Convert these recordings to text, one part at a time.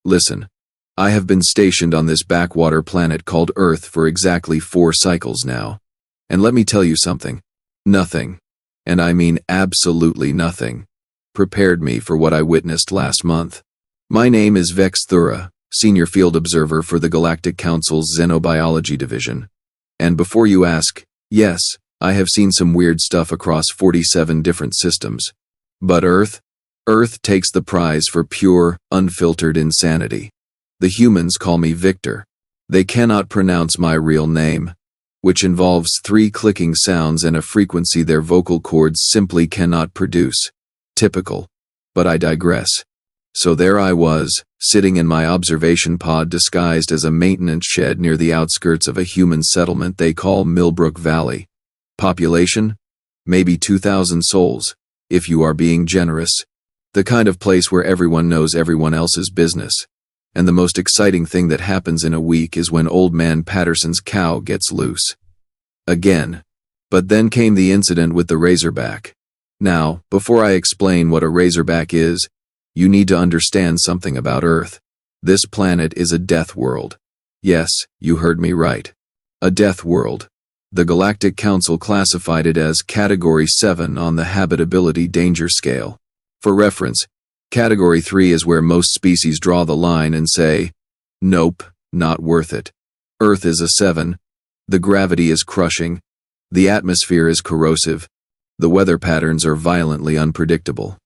Listen, I have been stationed on this backwater planet called Earth for exactly 4 cycles now. And let me tell you something. Nothing, and I mean absolutely nothing, prepared me for what I witnessed last month. My name is Vex Thura, Senior Field Observer for the Galactic Council's Xenobiology Division. And before you ask, yes, I have seen some weird stuff across 47 different systems. But Earth takes the prize for pure, unfiltered insanity. The humans call me Victor. They cannot pronounce my real name, which involves 3 clicking sounds and a frequency their vocal cords simply cannot produce. Typical. But I digress. So there I was, sitting in my observation pod disguised as a maintenance shed near the outskirts of a human settlement they call Millbrook Valley. Population? Maybe 2,000 souls, if you are being generous. The kind of place where everyone knows everyone else's business. And the most exciting thing that happens in a week is when Old Man Patterson's cow gets loose. Again. But then came the incident with the Razorback. Now, before I explain what a Razorback is, you need to understand something about Earth. This planet is a death world. Yes, you heard me right. A death world. The Galactic Council classified it as Category 7 on the habitability danger scale. For reference, Category 3 is where most species draw the line and say, nope, not worth it. Earth is a 7. The gravity is crushing. The atmosphere is corrosive. The weather patterns are violently unpredictable.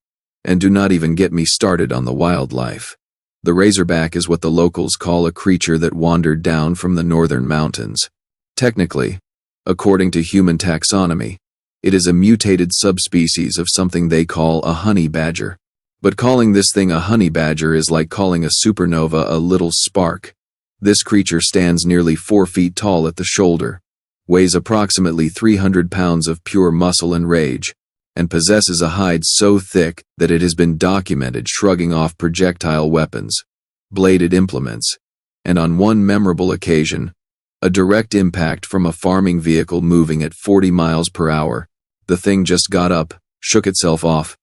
And do not even get me started on the wildlife. The Razorback is what the locals call a creature that wandered down from the northern mountains. Technically, according to human taxonomy, it is a mutated subspecies of something they call a honey badger. But calling this thing a honey badger is like calling a supernova a little spark. This creature stands nearly 4 feet tall at the shoulder, weighs approximately 300 pounds of pure muscle and rage, and possesses a hide so thick that it has been documented shrugging off projectile weapons, bladed implements, and on one memorable occasion, a direct impact from a farming vehicle moving at 40 miles per hour. The thing just got up, shook itself off,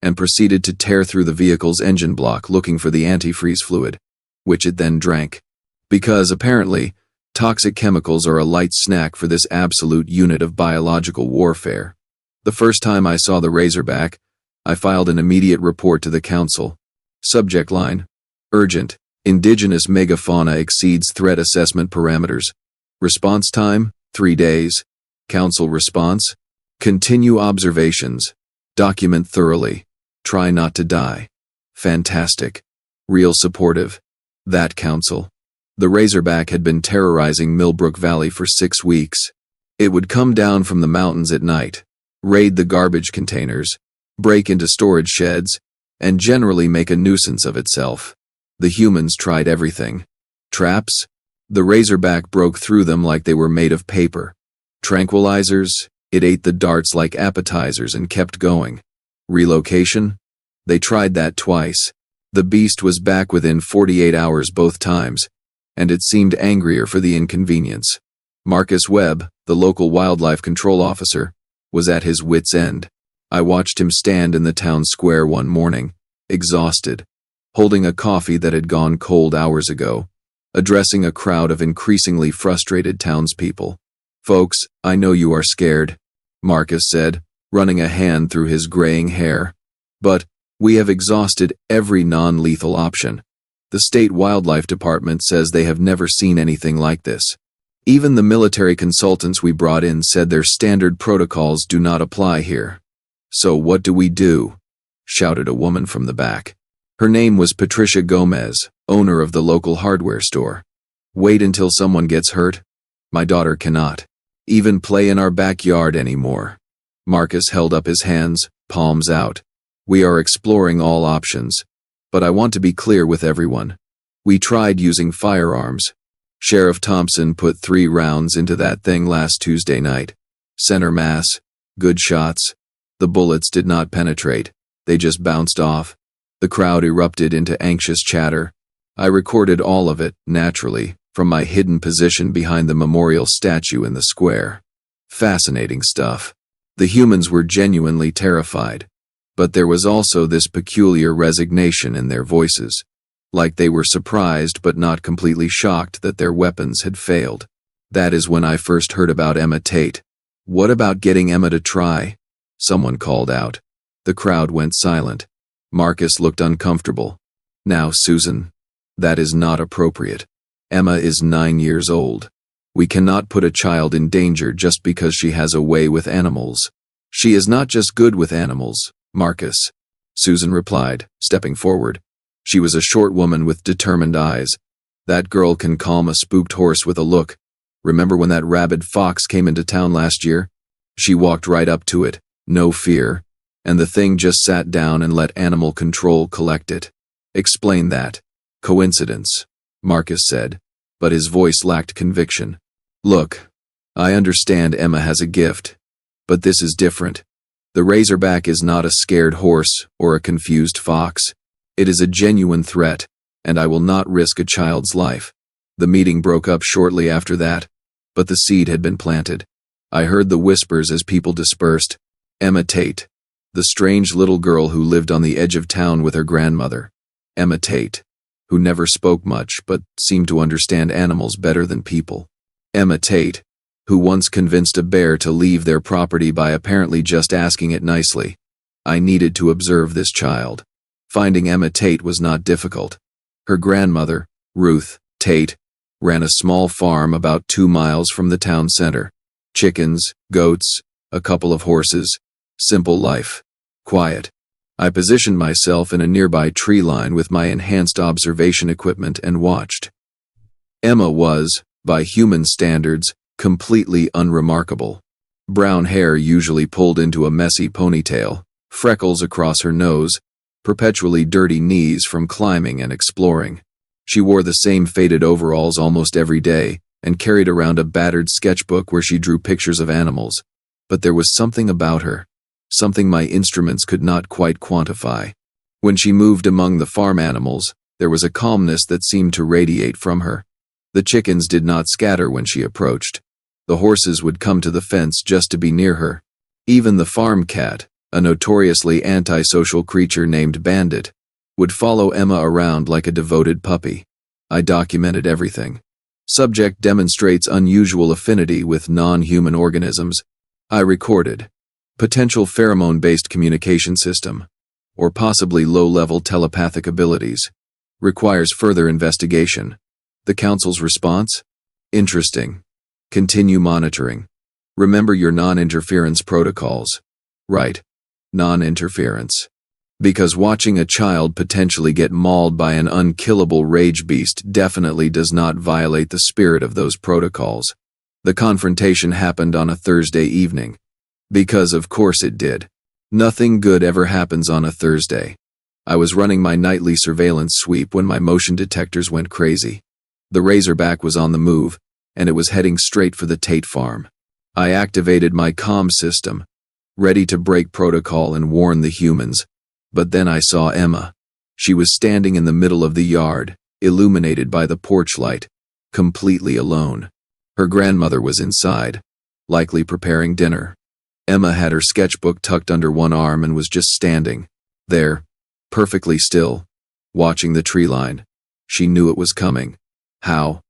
and proceeded to tear through the vehicle's engine block looking for the antifreeze fluid, which it then drank. Because, apparently, toxic chemicals are a light snack for this absolute unit of biological warfare. The first time I saw the Razorback, I filed an immediate report to the Council. Subject line: Urgent. Indigenous megafauna exceeds threat assessment parameters. Response time: 3 days. Council response: continue observations. Document thoroughly. Try not to die. Fantastic. Real supportive. That Council. The Razorback had been terrorizing Millbrook Valley for 6 weeks. It would come down from the mountains at night, raid the garbage containers, break into storage sheds, and generally make a nuisance of itself. The humans tried everything. Traps? The Razorback broke through them like they were made of paper. Tranquilizers? It ate the darts like appetizers and kept going. Relocation? They tried that twice. The beast was back within 48 hours both times, and it seemed angrier for the inconvenience. Marcus Webb, the local wildlife control officer, was at his wit's end. I watched him stand in the town square one morning, exhausted, holding a coffee that had gone cold hours ago, addressing a crowd of increasingly frustrated townspeople. Folks, I know you are scared, Marcus said, running a hand through his graying hair. But we have exhausted every non-lethal option. The state wildlife department says they have never seen anything like this. Even the military consultants we brought in said their standard protocols do not apply here. So what do we do? Shouted a woman from the back. Her name was Patricia Gomez, owner of the local hardware store. Wait until someone gets hurt? My daughter cannot even play in our backyard anymore. Marcus held up his hands, palms out. We are exploring all options, but I want to be clear with everyone. We tried using firearms. Sheriff Thompson put 3 rounds into that thing last Tuesday night. Center mass, good shots. The bullets did not penetrate. They just bounced off. The crowd erupted into anxious chatter. I recorded all of it, naturally, from my hidden position behind the memorial statue in the square. Fascinating stuff. The humans were genuinely terrified. But there was also this peculiar resignation in their voices. like they were surprised but not completely shocked that their weapons had failed. That is when I first heard about Emma Tate. What about getting Emma to try? Someone called out. The crowd went silent. Marcus looked uncomfortable. Now, Susan, that is not appropriate. Emma is 9 years old. We cannot put a child in danger just because she has a way with animals. She is not just good with animals, Marcus, Susan replied, stepping forward. She was a short woman with determined eyes. That girl can calm a spooked horse with a look. Remember when that rabid fox came into town last year? She walked right up to it, no fear, and the thing just sat down and let animal control collect it. Explain that. Coincidence, Marcus said, but his voice lacked conviction. Look, I understand Emma has a gift, but this is different. The Razorback is not a scared horse or a confused fox. It is a genuine threat, and I will not risk a child's life. The meeting broke up shortly after that, but the seed had been planted. I heard the whispers as people dispersed. Emma Tate, the strange little girl who lived on the edge of town with her grandmother. Emma Tate, who never spoke much but seemed to understand animals better than people. Emma Tate, who once convinced a bear to leave their property by apparently just asking it nicely. I needed to observe this child. Finding Emma Tate was not difficult. Her grandmother, Ruth Tate, ran a small farm about 2 miles from the town center. Chickens, goats, a couple of horses. Simple life. Quiet. I positioned myself in a nearby tree line with my enhanced observation equipment and watched. Emma was, by human standards, completely unremarkable. Brown hair usually pulled into a messy ponytail, freckles across her nose, perpetually dirty knees from climbing and exploring. She wore the same faded overalls almost every day and carried around a battered sketchbook where she drew pictures of animals. But there was something about her, something my instruments could not quite quantify. When she moved among the farm animals, there was a calmness that seemed to radiate from her. The chickens did not scatter when she approached. The horses would come to the fence just to be near her. Even the farm cat, a notoriously antisocial creature named Bandit, would follow Emma around like a devoted puppy. I documented everything. Subject demonstrates unusual affinity with non-human organisms. I recorded. Potential pheromone-based communication system, or possibly low-level telepathic abilities. Requires further investigation. The council's response? Interesting. Continue monitoring. Remember your non-interference protocols. Right. Non-interference. Because watching a child potentially get mauled by an unkillable rage beast definitely does not violate the spirit of those protocols. The confrontation happened on a Thursday evening. Because of course it did. Nothing good ever happens on a Thursday. I was running my nightly surveillance sweep when my motion detectors went crazy. The Razorback was on the move, and it was heading straight for the Tate farm. I activated my comm system, ready to break protocol and warn the humans. But then I saw Emma. She was standing in the middle of the yard, illuminated by the porch light, completely alone. Her grandmother was inside, likely preparing dinner. Emma had her sketchbook tucked under one arm and was just standing there, perfectly still, watching the tree line. She knew it was coming. How?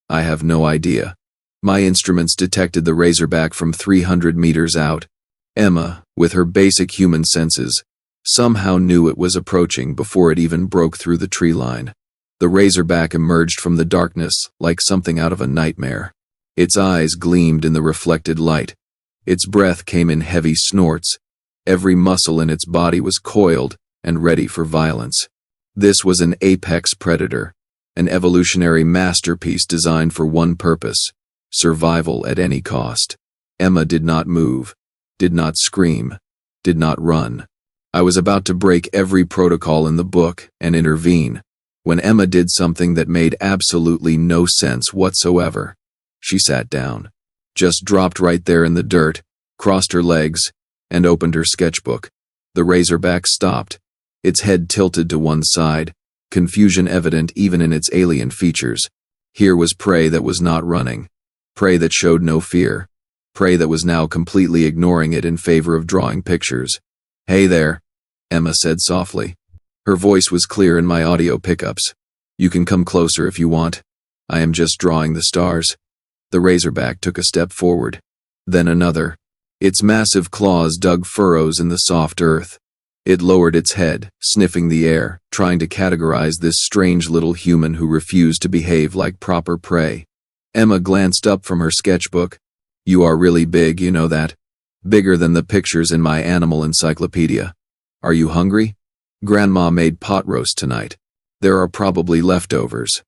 I have no idea. My instruments detected the Razorback from 300 meters out. Emma, with her basic human senses, somehow knew it was approaching before it even broke through the tree line. The Razorback emerged from the darkness like something out of a nightmare. Its eyes gleamed in the reflected light. Its breath came in heavy snorts. Every muscle in its body was coiled and ready for violence. This was an apex predator, an evolutionary masterpiece designed for one purpose: survival at any cost. Emma did not move, did not scream, did not run. I was about to break every protocol in the book and intervene, when Emma did something that made absolutely no sense whatsoever. She sat down, just dropped right there in the dirt, crossed her legs, and opened her sketchbook. The Razorback stopped, its head tilted to one side, confusion evident even in its alien features. Here was prey that was not running, prey that showed no fear, prey that was now completely ignoring it in favor of drawing pictures. "Hey there," Emma said softly. Her voice was clear in my audio pickups. You can come closer if you want. I am just drawing the stars. The Razorback took a step forward, then another. Its massive claws dug furrows in the soft earth. It lowered its head, sniffing the air, trying to categorize this strange little human who refused to behave like proper prey. Emma glanced up from her sketchbook. You are really big, you know that? Bigger than the pictures in my animal encyclopedia. Are you hungry? Grandma made pot roast tonight. There are probably leftovers.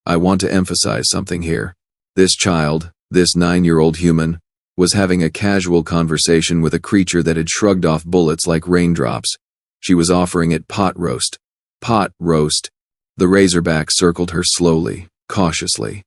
I want to emphasize something here. This child, this 9-year-old human, was having a casual conversation with a creature that had shrugged off bullets like raindrops. She was offering it pot roast. Pot roast. The Razorback circled her slowly, cautiously.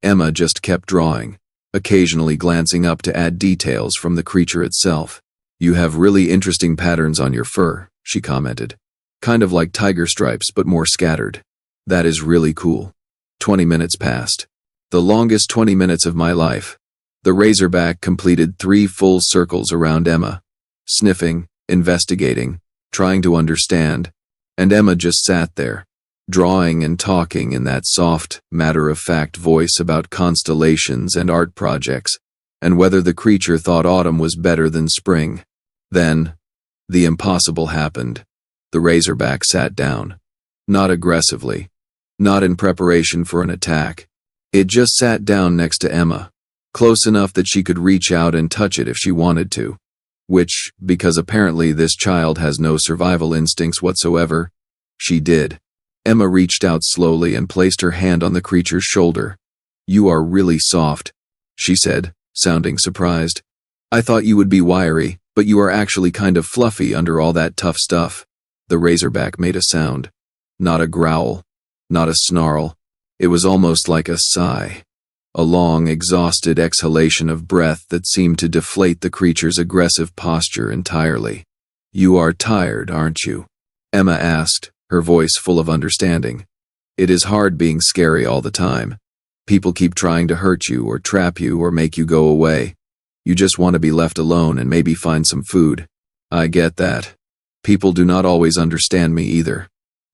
Emma just kept drawing, occasionally glancing up to add details from the creature itself. You have really interesting patterns on your fur, she commented. Kind of like tiger stripes, but more scattered. That is really cool. 20 minutes passed. The longest 20 minutes of my life. The Razorback completed 3 full circles around Emma, sniffing, investigating, trying to understand, and Emma just sat there, drawing and talking in that soft, matter-of-fact voice about constellations and art projects, and whether the creature thought autumn was better than spring. Then, the impossible happened. The Razorback sat down. Not aggressively. Not in preparation for an attack. It just sat down next to Emma, close enough that she could reach out and touch it if she wanted to. Which, because apparently this child has no survival instincts whatsoever, she did. Emma reached out slowly and placed her hand on the creature's shoulder. You are really soft, she said, sounding surprised. I thought you would be wiry, but you are actually kind of fluffy under all that tough stuff. The Razorback made a sound. Not a growl. Not a snarl. It was almost like a sigh. A long, exhausted exhalation of breath that seemed to deflate the creature's aggressive posture entirely. You are tired, aren't you? Emma asked, her voice full of understanding. It is hard being scary all the time. People keep trying to hurt you or trap you or make you go away. You just want to be left alone and maybe find some food. I get that. People do not always understand me either.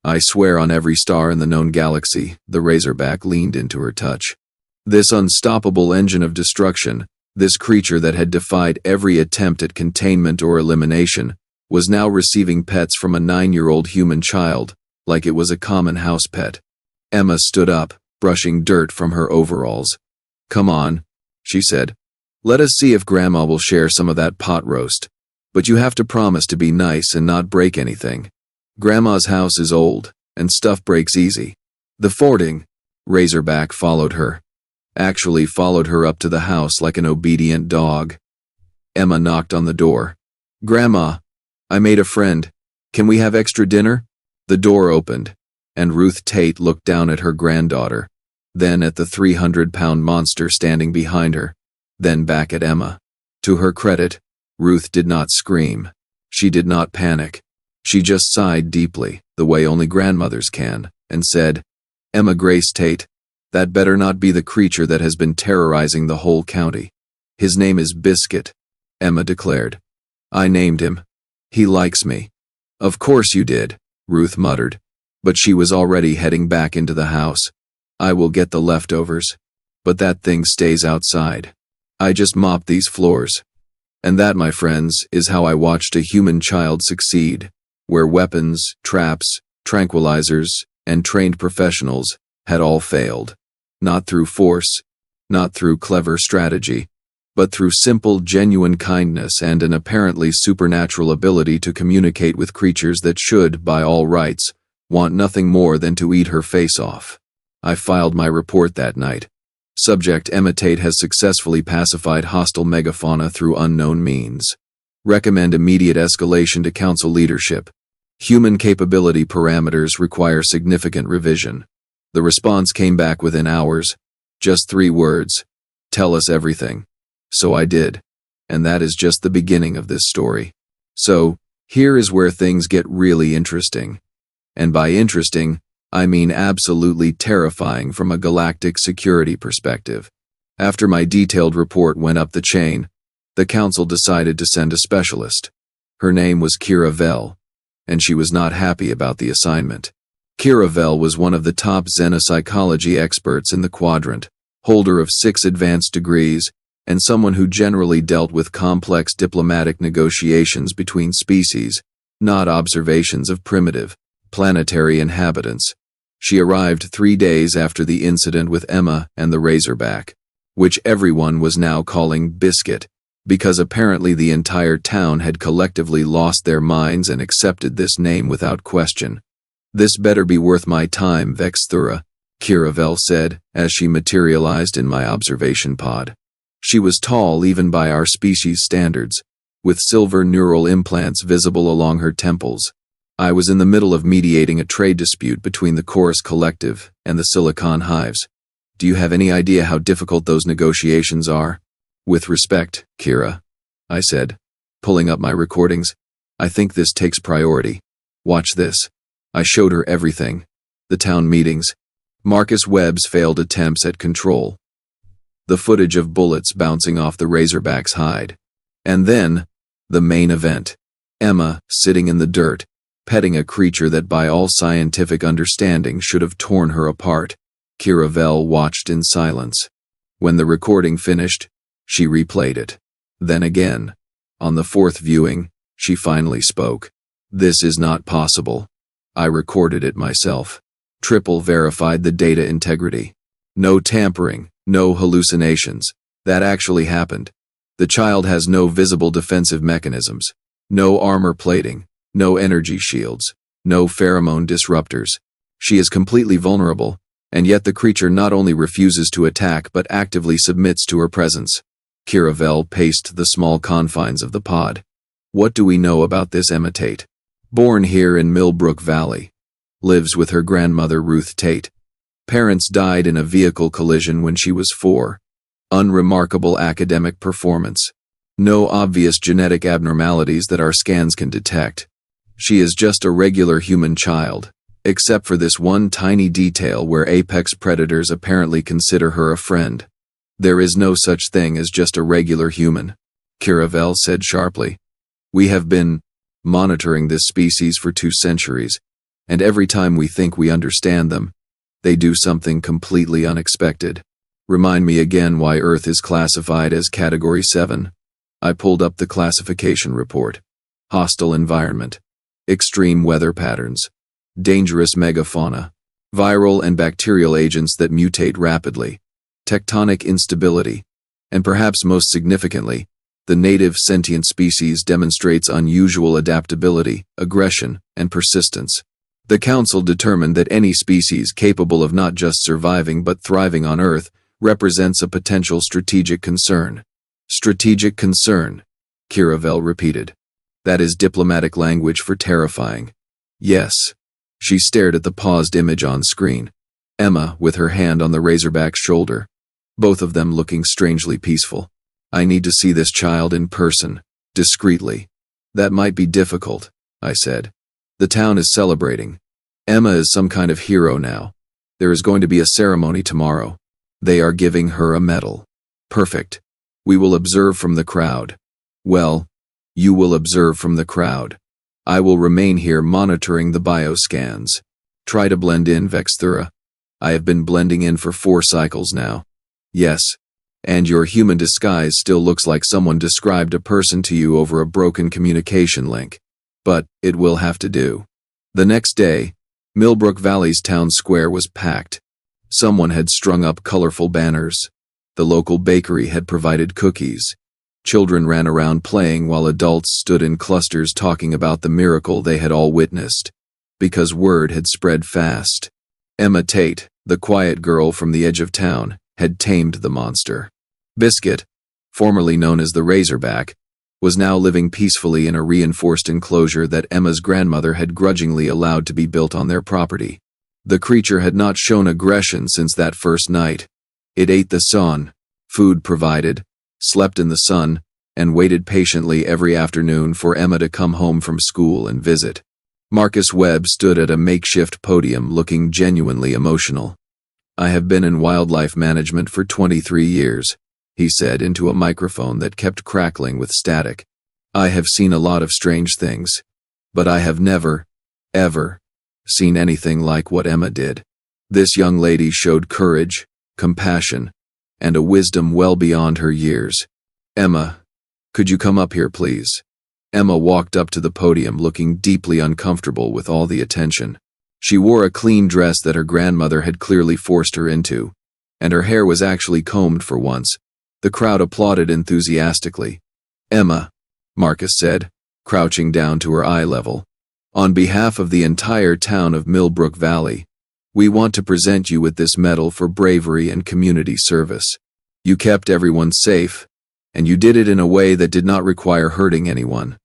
I swear on every star in the known galaxy, the Razorback leaned into her touch. This unstoppable engine of destruction, this creature that had defied every attempt at containment or elimination, was now receiving pets from a 9-year-old human child, like it was a common house pet. Emma stood up, brushing dirt from her overalls. Come on, she said. Let us see if Grandma will share some of that pot roast. But you have to promise to be nice and not break anything. Grandma's house is old, and stuff breaks easy. The fording, Razorback followed her. Actually followed her up to the house like an obedient dog. Emma knocked on the door. Grandma, I made a friend. Can we have extra dinner? The door opened, and Ruth Tate looked down at her granddaughter, then at the 300-pound monster standing behind her, then back at Emma. To her credit, Ruth did not scream. She did not panic. She just sighed deeply, the way only grandmothers can, and said, Emma Grace Tate, that better not be the creature that has been terrorizing the whole county. His name is Biscuit, Emma declared. I named him. He likes me. Of course you did, Ruth muttered, but she was already heading back into the house. I will get the leftovers, but that thing stays outside. I just mopped these floors. And that, my friends, is how I watched a human child succeed, where weapons, traps, tranquilizers, and trained professionals had all failed. Not through force, not through clever strategy, but through simple, genuine kindness and an apparently supernatural ability to communicate with creatures that should, by all rights, want nothing more than to eat her face off. I filed my report that night. Subject Emma Tate has successfully pacified hostile megafauna through unknown means. Recommend immediate escalation to council leadership. Human capability parameters require significant revision. The response came back within hours. Just 3 words. Tell us everything. So I did. And that is just the beginning of this story. So, here is where things get really interesting. And by interesting, I mean absolutely terrifying from a galactic security perspective. After my detailed report went up the chain, the council decided to send a specialist. Her name was Kira Vell, and she was not happy about the assignment. Kiravel was one of the top xenopsychology experts in the quadrant, holder of 6 advanced degrees, and someone who generally dealt with complex diplomatic negotiations between species, not observations of primitive, planetary inhabitants. She arrived 3 days after the incident with Emma and the Razorback, which everyone was now calling Biscuit, because apparently the entire town had collectively lost their minds and accepted this name without question. "This better be worth my time, Vexthura," Kiravel said, as she materialized in my observation pod. She was tall even by our species standards, with silver neural implants visible along her temples. I was in the middle of mediating a trade dispute between the Chorus Collective and the Silicon Hives. "Do you have any idea how difficult those negotiations are?" "With respect, Kira," I said, pulling up my recordings. "I think this takes priority. Watch this." I showed her everything. The town meetings. Marcus Webb's failed attempts at control. The footage of bullets bouncing off the Razorback's hide. And then, the main event. Emma, sitting in the dirt, petting a creature that by all scientific understanding should have torn her apart. Kiravel watched in silence. When the recording finished, she replayed it. Then again. On the 4th viewing, she finally spoke. "This is not possible." I recorded it myself. Triple verified the data integrity. No tampering, no hallucinations. That actually happened. The child has no visible defensive mechanisms, no armor plating, no energy shields, no pheromone disruptors. She is completely vulnerable, and yet the creature not only refuses to attack but actively submits to her presence. Kiravel paced the small confines of the pod. "What do we know about this Emma Tate? Born here in Millbrook Valley. Lives with her grandmother Ruth Tate. Parents died in a vehicle collision when she was 4. Unremarkable academic performance. No obvious genetic abnormalities that our scans can detect. She is just a regular human child, except for this one tiny detail where apex predators apparently consider her a friend. There is no such thing as just a regular human," Kiravel said sharply. "We have been monitoring this species for 2 centuries, and every time we think we understand them, they do something completely unexpected. Remind me again why Earth is classified as Category 7. I pulled up the classification report. Hostile environment. Extreme weather patterns. Dangerous megafauna. Viral and bacterial agents that mutate rapidly. Tectonic instability. And perhaps most significantly, the native sentient species demonstrates unusual adaptability, aggression, and persistence. The Council determined that any species capable of not just surviving but thriving on Earth represents a potential strategic concern." "Strategic concern," Kiravel repeated. "That is diplomatic language for terrifying." "Yes." She stared at the paused image on screen. Emma, with her hand on the Razorback's shoulder. Both of them looking strangely peaceful. "I need to see this child in person, discreetly." "That might be difficult," I said. "The town is celebrating. Emma is some kind of hero now. There is going to be a ceremony tomorrow. They are giving her a medal." "Perfect. We will observe from the crowd." "Well, you will observe from the crowd. I will remain here monitoring the bioscans. Try to blend in, Vexthura. I have been blending in for 4 cycles now." "Yes. And your human disguise still looks like someone described a person to you over a broken communication link. But it will have to do." The next day, Millbrook Valley's town square was packed. Someone had strung up colorful banners. The local bakery had provided cookies. Children ran around playing while adults stood in clusters talking about the miracle they had all witnessed. Because word had spread fast. Emma Tate, the quiet girl from the edge of town, had tamed the monster. Biscuit, formerly known as the Razorback, was now living peacefully in a reinforced enclosure that Emma's grandmother had grudgingly allowed to be built on their property. The creature had not shown aggression since that first night. It ate the sun, food provided, slept in the sun, and waited patiently every afternoon for Emma to come home from school and visit. Marcus Webb stood at a makeshift podium looking genuinely emotional. "I have been in wildlife management for 23 years, he said into a microphone that kept crackling with static. "I have seen a lot of strange things, but I have never, ever, seen anything like what Emma did. This young lady showed courage, compassion, and a wisdom well beyond her years. Emma, could you come up here, please? Emma walked up to the podium looking deeply uncomfortable with all the attention. She wore a clean dress that her grandmother had clearly forced her into, and her hair was actually combed for once. The crowd applauded enthusiastically. Emma, Marcus said, crouching down to her eye level. On behalf of the entire town of Millbrook Valley, we want to present you with this medal for bravery and community service. You kept everyone safe, and you did it in a way that did not require hurting anyone.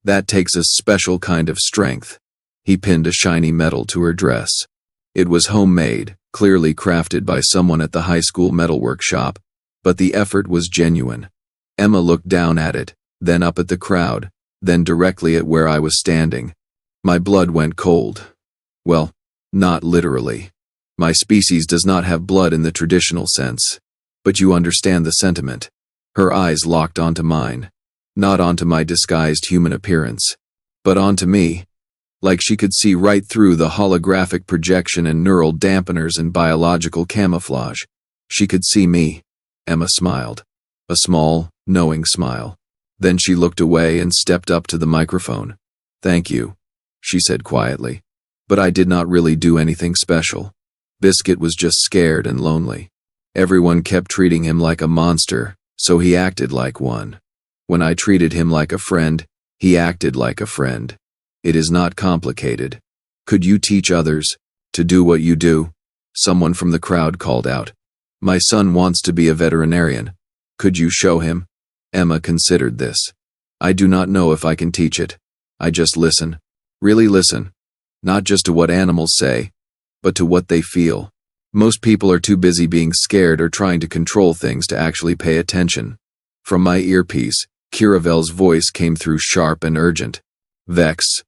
That takes a special kind of strength. He pinned a shiny medal to her dress. It was homemade, clearly crafted by someone at the high school metalwork shop, but the effort was genuine. Emma looked down at it, then up at the crowd, then directly at where I was standing. My blood went cold. Well, not literally. My species does not have blood in the traditional sense, but you understand the sentiment. Her eyes locked onto mine, not onto my disguised human appearance, but onto me, like she could see right through the holographic projection and neural dampeners and biological camouflage. She could see me. Emma smiled, a small, knowing smile. Then she looked away and stepped up to the microphone. Thank you, she said quietly. But I did not really do anything special. Biscuit was just scared and lonely. Everyone kept treating him like a monster, so he acted like one. When I treated him like a friend, he acted like a friend. It is not complicated. Could you teach others to do what you do? Someone from the crowd called out. My son wants to be a veterinarian. Could you show him? Emma considered this. I do not know if I can teach it. I just listen. Really listen. Not just to what animals say, but to what they feel. Most people are too busy being scared or trying to control things to actually pay attention. From my earpiece, Kiravel's voice came through sharp and urgent. Vex.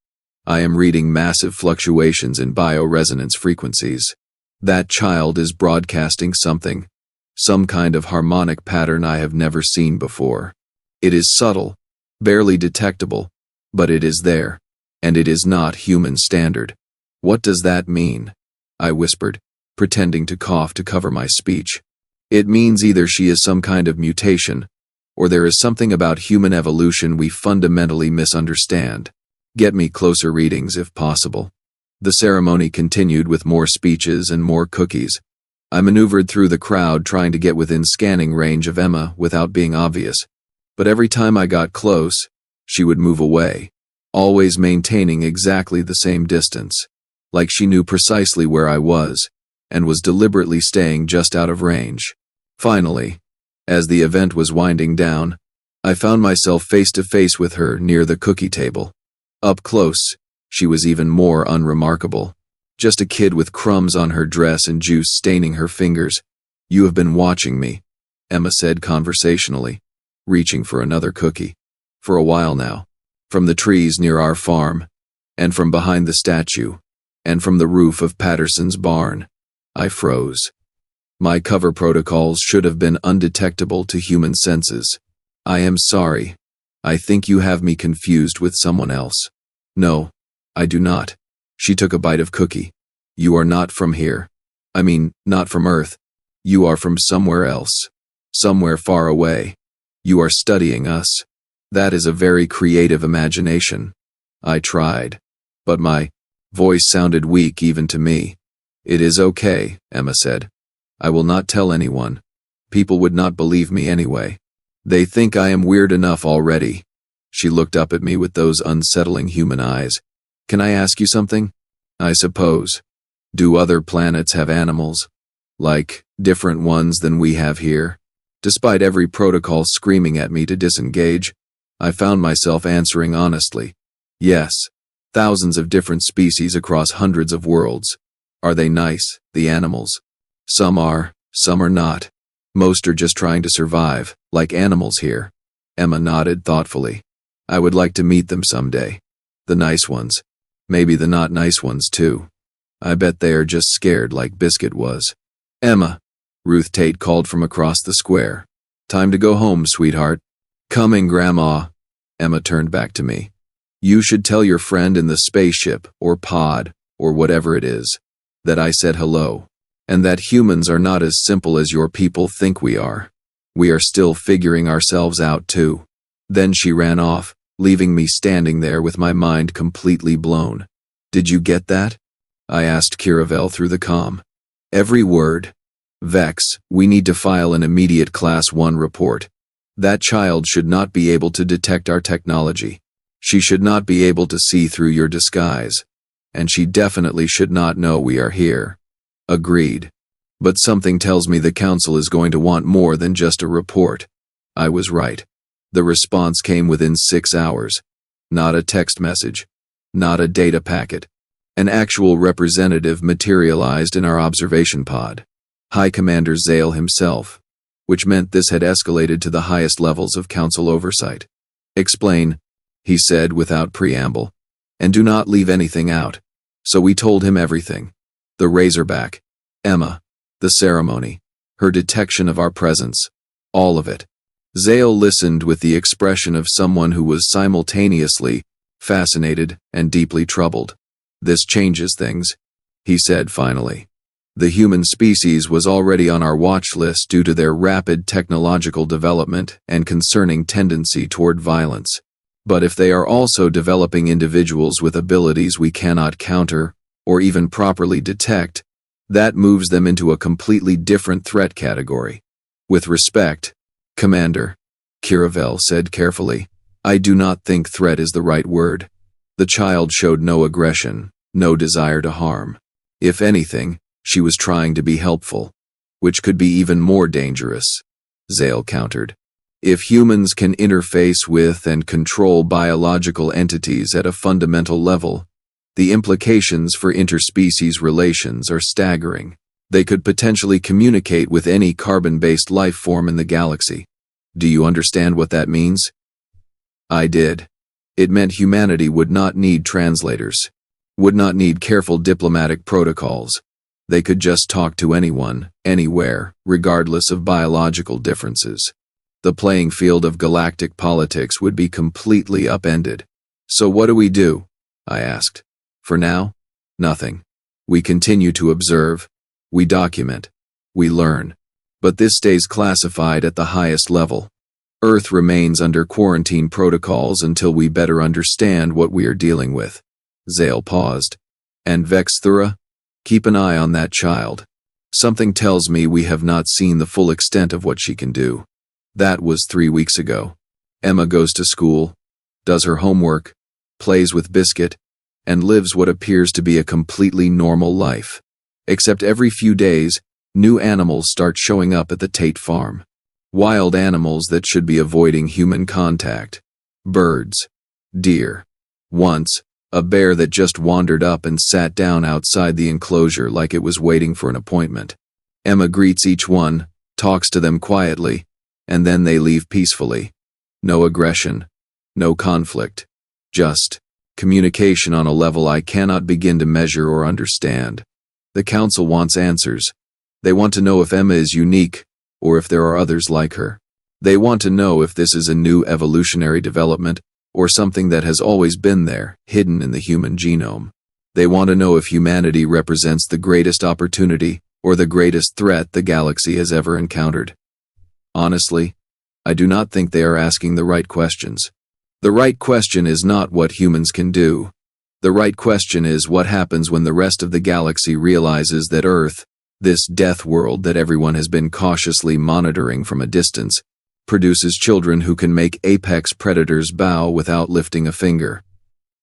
I am reading massive fluctuations in bioresonance frequencies. That child is broadcasting something, some kind of harmonic pattern I have never seen before. It is subtle, barely detectable, but it is there, and it is not human standard. What does that mean? I whispered, pretending to cough to cover my speech. It means either she is some kind of mutation, or there is something about human evolution we fundamentally misunderstand. Get me closer readings if possible. The ceremony continued with more speeches and more cookies. I maneuvered through the crowd trying to get within scanning range of Emma without being obvious. But every time I got close, she would move away, always maintaining exactly the same distance, like she knew precisely where I was, and was deliberately staying just out of range. Finally, as the event was winding down, I found myself face to face with her near the cookie table. Up close, she was even more unremarkable. Just a kid with crumbs on her dress and juice staining her fingers. You have been watching me, Emma said conversationally, reaching for another cookie. For a while now. From the trees near our farm, and from behind the statue, and from the roof of Patterson's barn. I froze. My cover protocols should have been undetectable to human senses. I am sorry. I think you have me confused with someone else. No, I do not. She took a bite of cookie. You are not from here. I mean, not from Earth. You are from somewhere else. Somewhere far away. You are studying us. That is a very creative imagination. I tried. But my voice sounded weak even to me. It is okay, Emma said. I will not tell anyone. People would not believe me anyway. They think I am weird enough already. She looked up at me with those unsettling human eyes. Can I ask you something? I suppose. Do other planets have animals? Like, different ones than we have here? Despite every protocol screaming at me to disengage, I found myself answering honestly. Yes. Thousands of different species across hundreds of worlds. Are they nice, the animals? Some are not. Most are just trying to survive, like animals here. Emma nodded thoughtfully. I would like to meet them someday. The nice ones. Maybe the not nice ones too. I bet they are just scared like Biscuit was. Emma, Ruth Tate called from across the square. Time to go home, sweetheart. Coming, Grandma. Emma turned back to me. You should tell your friend in the spaceship, or pod, or whatever it is, that I said hello, and that humans are not as simple as your people think we are. We are still figuring ourselves out too. Then she ran off, leaving me standing there with my mind completely blown. Did you get that? I asked Kiravel through the comm. Every word. Vex, we need to file an immediate Class 1 report. That child should not be able to detect our technology. She should not be able to see through your disguise. And she definitely should not know we are here. Agreed. But something tells me the council is going to want more than just a report. I was right. The response came within 6 hours. Not a text message. Not a data packet. An actual representative materialized in our observation pod. High Commander Zale himself, which meant this had escalated to the highest levels of council oversight. Explain, he said without preamble, and do not leave anything out. So we told him everything. The Razorback, Emma, the ceremony, her detection of our presence, all of it. Zale listened with the expression of someone who was simultaneously fascinated and deeply troubled. This changes things, he said finally. The human species was already on our watch list due to their rapid technological development and concerning tendency toward violence. But if they are also developing individuals with abilities we cannot counter or even properly detect, that moves them into a completely different threat category. With respect, Commander, Kiravel said carefully, I do not think threat is the right word. The child showed no aggression, no desire to harm. If anything, she was trying to be helpful, which could be even more dangerous, Zale countered. If humans can interface with and control biological entities at a fundamental level, the implications for interspecies relations are staggering. They could potentially communicate with any carbon-based life form in the galaxy. Do you understand what that means? I did. It meant humanity would not need translators, would not need careful diplomatic protocols. They could just talk to anyone, anywhere, regardless of biological differences. The playing field of galactic politics would be completely upended. So what do we do? I asked. For now, nothing. We continue to observe, we document, we learn. But this stays classified at the highest level. Earth remains under quarantine protocols until we better understand what we are dealing with. Zale paused. And Vex Thura? Keep an eye on that child. Something tells me we have not seen the full extent of what she can do. That was 3 weeks ago. Emma goes to school, does her homework, plays with Biscuit, and lives what appears to be a completely normal life. Except every few days, new animals start showing up at the Tate farm. Wild animals that should be avoiding human contact. Birds. Deer. Once, a bear that just wandered up and sat down outside the enclosure like it was waiting for an appointment. Emma greets each one, talks to them quietly, and then they leave peacefully. No aggression, no conflict, just communication on a level I cannot begin to measure or understand. The council wants answers. They want to know if Emma is unique, or if there are others like her. They want to know if this is a new evolutionary development, or something that has always been there, hidden in the human genome. They want to know if humanity represents the greatest opportunity, or the greatest threat the galaxy has ever encountered. Honestly, I do not think they are asking the right questions. The right question is not what humans can do. The right question is what happens when the rest of the galaxy realizes that Earth, this death world that everyone has been cautiously monitoring from a distance, produces children who can make apex predators bow without lifting a finger.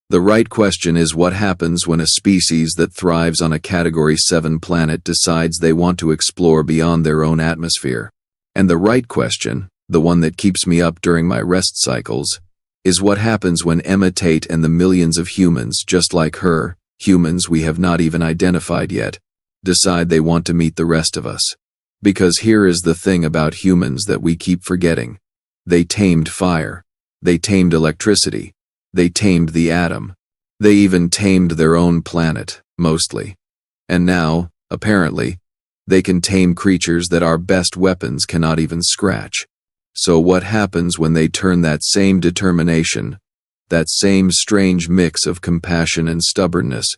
The right question is what happens when a species that thrives on a Category 7 planet decides they want to explore beyond their own atmosphere. And the right question, the one that keeps me up during my rest cycles, is what happens when Emma Tate and the millions of humans just like her, humans we have not even identified yet, decide they want to meet the rest of us. Because here is the thing about humans that we keep forgetting. They tamed fire. They tamed electricity. They tamed the atom. They even tamed their own planet, mostly. And now, apparently, they can tame creatures that our best weapons cannot even scratch. So what happens when they turn that same determination, that same strange mix of compassion and stubbornness,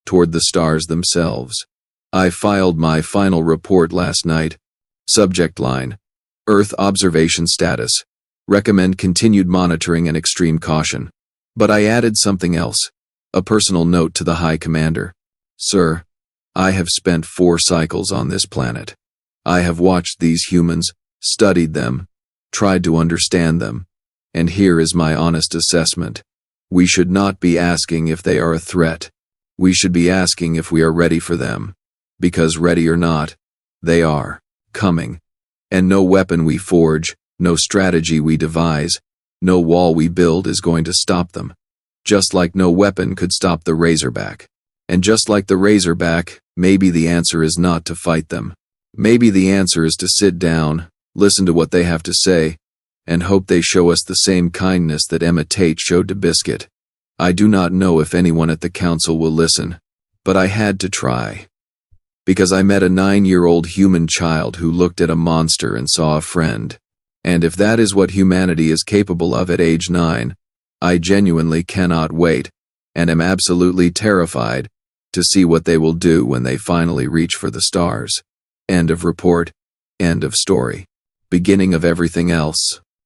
toward the stars themselves. I filed my final report last night. Subject line: Earth observation status. Recommend continued monitoring and extreme caution. But I added something else. A personal note to the High Commander. Sir, I have spent 4 cycles on this planet. I have watched these humans, studied them, tried to understand them, and here is my honest assessment. We should not be asking if they are a threat. We should be asking if we are ready for them. Because ready or not, they are coming. And no weapon we forge, no strategy we devise, no wall we build is going to stop them. Just like no weapon could stop the Razorback. And just like the Razorback, maybe the answer is not to fight them. Maybe the answer is to sit down, listen to what they have to say, and hope they show us the same kindness that Tate showed to Biscuit. I do not know if anyone at the council will listen, but I had to try. Because I met a 9-year-old human child who looked at a monster and saw a friend. And if that is what humanity is capable of at age 9, I genuinely cannot wait, and am absolutely terrified, to see what they will do when they finally reach for the stars. End of report. End of story. Beginning of everything else.